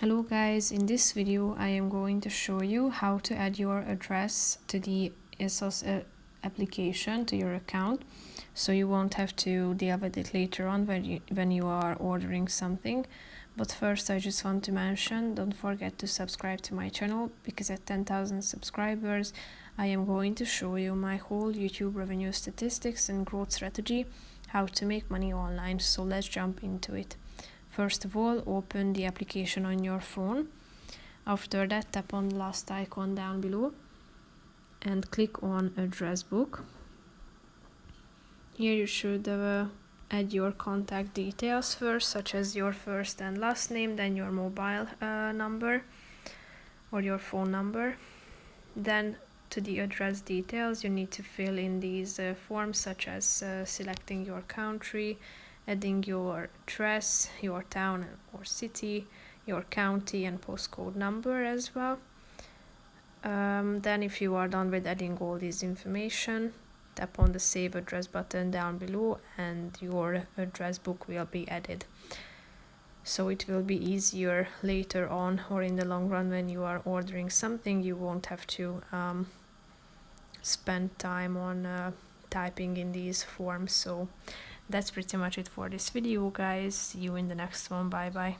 Hello guys, in this video I am going to show you how to add your address to the ASOS application to your account, so you won't have to deal with it later on when you are ordering something. But first I just want to mention, don't forget to subscribe to my channel, because at 10,000 subscribers I am going to show you my whole YouTube revenue statistics and growth strategy, how to make money online. So let's jump into it. First of all, open the application on your phone. After that, tap on the last icon down below and click on Address Book. Here you should add your contact details first, such as your first and last name, then your mobile number or your phone number. Then to the address details, you need to fill in these forms, such as selecting your country, adding your address, your town or city, your county and postcode number as well. Then if you are done with adding all this information, tap on the Save Address button down below and your address book will be added. So it will be easier later on, or in the long run, when you are ordering something, you won't have to spend time on typing in these forms. So that's pretty much it for this video, guys. See you in the next one. Bye bye.